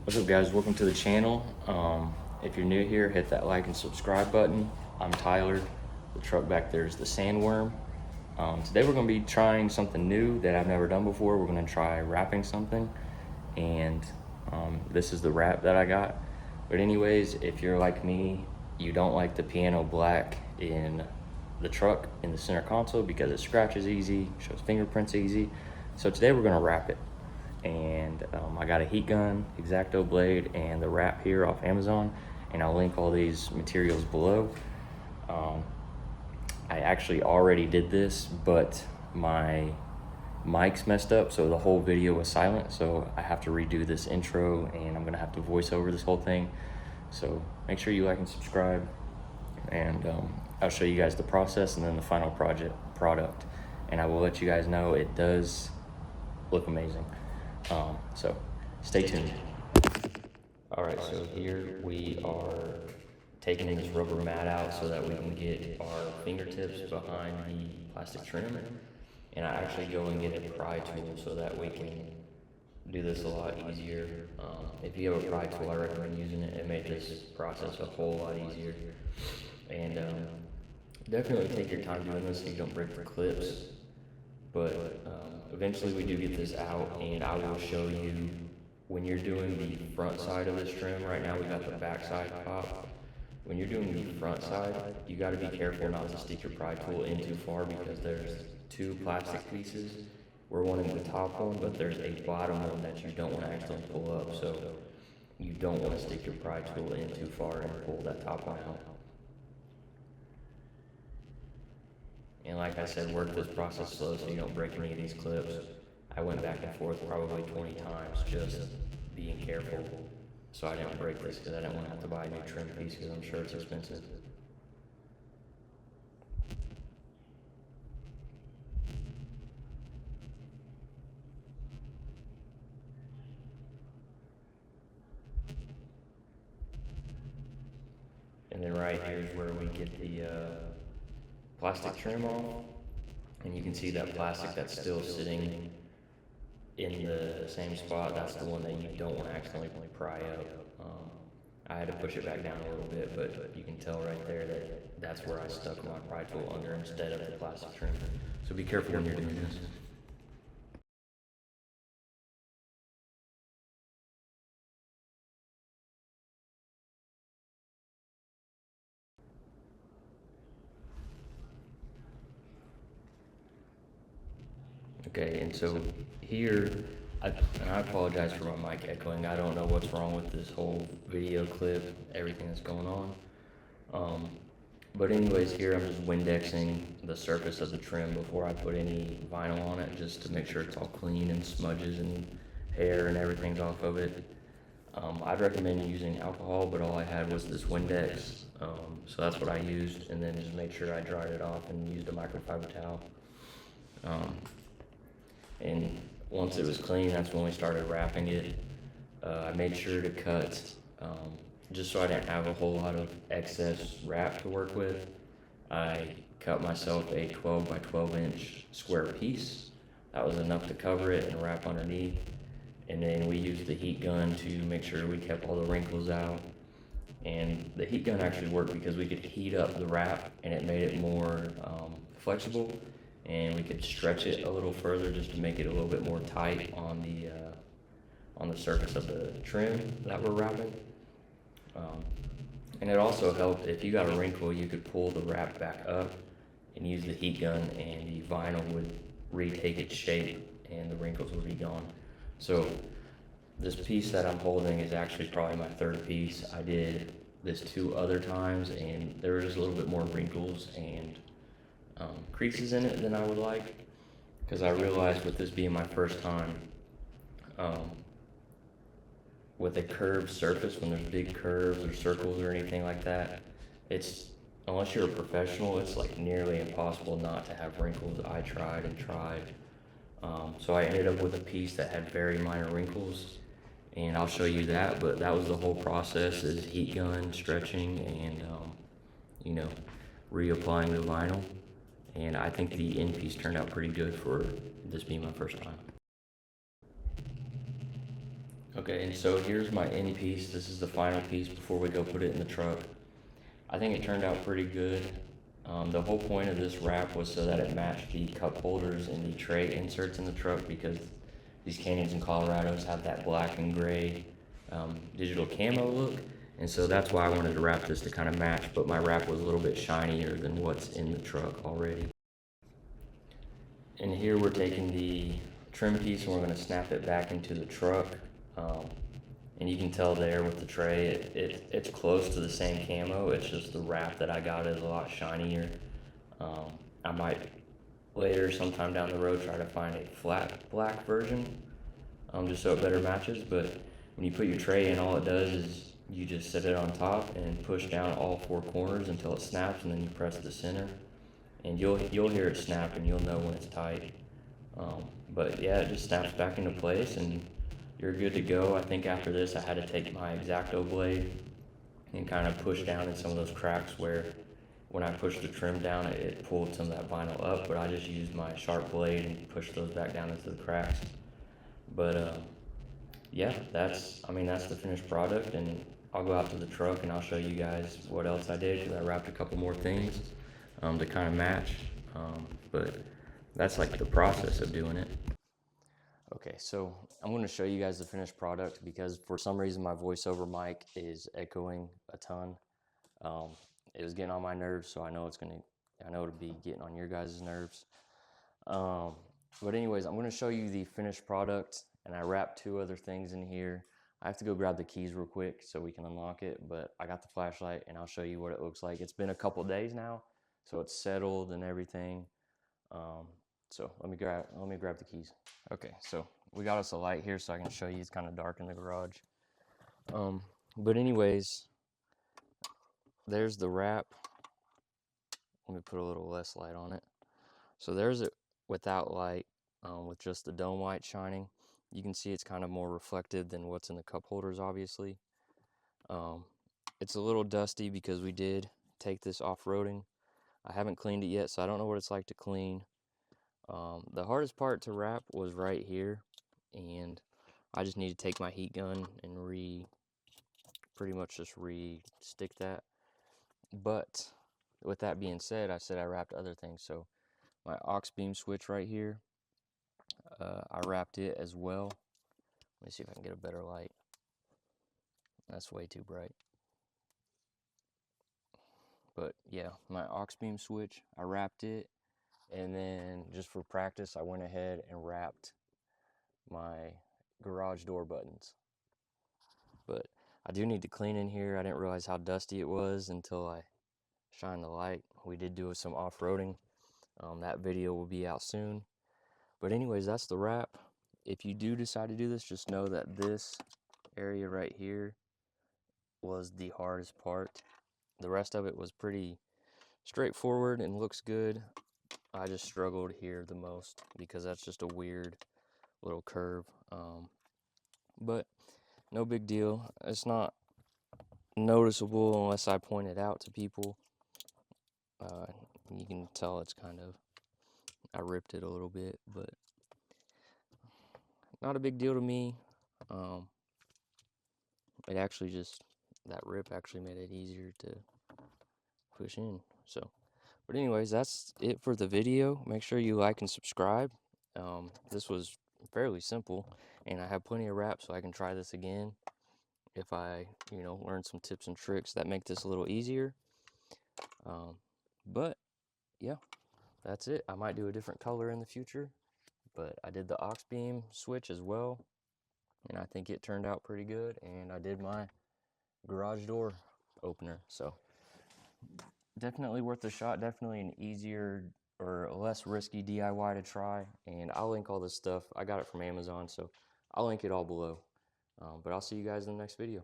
What's up, guys? Welcome to the channel. If you're new here, hit that like and subscribe button. I'm Tyler. The truck back there is the Sandworm. Today we're going to be trying something new that I've never done before. We're going to try wrapping something, and this is the wrap that I got. But anyways, if you're like me, you don't like the piano black in the truck in the center console because it scratches easy, shows fingerprints easy. So today we're going to wrap it. And I got a heat gun, X-Acto blade, and the wrap here off Amazon, and I'll link all these materials below. I actually already did this, but my mic's messed up, so the whole video was silent, so I have to redo this intro, and I'm gonna have to voice over this whole thing. So make sure you like and subscribe, and I'll show you guys the process and then the final product, and I will let you guys know it does look amazing. So stay tuned. All right, so here we are taking this rubber mat out so that we can get our fingertips behind the plastic trim. And I actually go and get a pry tool so that we can do this a lot easier. If you have a pry tool, I recommend using it. It made this process a whole lot easier. And definitely take your time doing this so you don't break the clips. But eventually we do get this out, and I will show you when you're doing the front side of this trim. Right now we got the back side pop. When you're doing the front side, you got to be careful not to stick your pry tool in too far because there's two plastic pieces. We're wanting the top one, but there's a bottom one that you don't want to accidentally pull up. So you don't want to stick your pry tool in too far and pull that top one out. And like I said, work this process slow so you don't break any of these clips. I went back and forth probably 20 times just being careful so I didn't break this because I didn't want to have to buy a new trim piece because I'm sure it's expensive. And then right here is where we get the plastic trim off, and you can see that plastic that's still sitting in the same spot. That's the one that you don't want to accidentally pry up. I had to push it back down a little bit, but you can tell right there that that's where I stuck my pry tool under instead of the plastic trim. So be careful when you're doing this. Okay, and so here, and I apologize for my mic echoing. I don't know what's wrong with this whole video clip, everything that's going on. But anyways, here I'm just Windexing the surface of the trim before I put any vinyl on it, just to make sure it's all clean and smudges and hair and everything's off of it. I'd recommend using alcohol, but all I had was this Windex, so that's what I used, and then just made sure I dried it off and used a microfiber towel. And once it was clean, that's when we started wrapping it. I made sure to cut, just so I didn't have a whole lot of excess wrap to work with. I cut myself a 12 by 12 inch square piece. That was enough to cover it and wrap underneath. And then we used the heat gun to make sure we kept all the wrinkles out. And the heat gun actually worked because we could heat up the wrap and it made it more flexible, and we could stretch it a little further just to make it a little bit more tight on the surface of the trim that we're wrapping. And it also helped if you got a wrinkle, you could pull the wrap back up and use the heat gun, and the vinyl would retake its shape and the wrinkles would be gone. So this piece that I'm holding is actually probably my third piece. I did this 2 other times, and there was a little bit more wrinkles and creases in it than I would like, because I realized with this being my first time, with a curved surface, when there's big curves or circles or anything like that, it's, unless you're a professional, it's like nearly impossible not to have wrinkles. I tried and tried. So I ended up with a piece that had very minor wrinkles, and I'll show you that, but that was the whole process, is heat gun, stretching, and reapplying the vinyl. And I think the end piece turned out pretty good for this being my first time. Okay, and so here's my end piece. This is the final piece before we go put it in the truck. I think it turned out pretty good. The whole point of this wrap was so that it matched the cup holders and the tray inserts in the truck, because these Canyons and Colorados have that black and gray digital camo look. And so that's why I wanted to wrap this to kind of match, but my wrap was a little bit shinier than what's in the truck already. And here we're taking the trim piece and we're going to snap it back into the truck. And you can tell there with the tray, it's close to the same camo. It's just the wrap that I got is a lot shinier. I might later, sometime down the road, try to find a flat black version, just so it better matches. But when you put your tray in, all it does is you just set it on top and push down all four corners until it snaps, and then you press the center, and you'll hear it snap, and you'll know when it's tight. But yeah, it just snaps back into place, and you're good to go. I think after this, I had to take my X-Acto blade and kind of push down in some of those cracks where when I pushed the trim down, it pulled some of that vinyl up, but I just used my sharp blade and pushed those back down into the cracks. But yeah, that's the finished product, and I'll go out to the truck and I'll show you guys what else I did, because I wrapped a couple more things to kind of match. But that's like the process of doing it. Okay, so I'm going to show you guys the finished product, because for some reason my voiceover mic is echoing a ton. It was getting on my nerves, so I know it'll be getting on your guys' nerves. But anyways, I'm going to show you the finished product, and I wrapped two other things in here. I have to go grab the keys real quick so we can unlock it, but I got the flashlight and I'll show you what it looks like. It's been a couple days now, so it's settled and everything. So let me grab the keys. Okay, so we got us a light here so I can show you. It's kind of dark in the garage. But anyways, there's the wrap. Let me put a little less light on it. So there's it without light, with just the dome light shining. You can see it's kind of more reflective than what's in the cup holders, obviously. It's a little dusty because we did take this off-roading. I haven't cleaned it yet, so I don't know what it's like to clean. The hardest part to wrap was right here, and I just need to take my heat gun and pretty much just re-stick that. But with that being said, I said I wrapped other things. So my aux beam switch right here, I wrapped it as well. Let me see if I can get a better light. That's way too bright. But yeah, my aux beam switch, I wrapped it. And then just for practice, I went ahead and wrapped my garage door buttons. But I do need to clean in here. I didn't realize how dusty it was until I shined the light. We did do some off-roading. That video will be out soon. But anyways, that's the wrap. If you do decide to do this, just know that this area right here was the hardest part. The rest of it was pretty straightforward and looks good. I just struggled here the most because that's just a weird little curve. But no big deal. It's not noticeable unless I point it out to people. You can tell it's kind of, I ripped it a little bit, but not a big deal to me. It actually just, that rip actually made it easier to push in. So, but anyways, that's it for the video. Make sure you like and subscribe. This was fairly simple, and I have plenty of wraps, so I can try this again if I, learn some tips and tricks that make this a little easier. But yeah, that's it. I might do a different color in the future, but I did the aux beam switch as well, and I think it turned out pretty good. And I did my garage door opener, so definitely worth a shot. Definitely an easier or less risky DIY to try. And I'll link all this stuff. I got it from Amazon, so I'll link it all below. But I'll see you guys in the next video.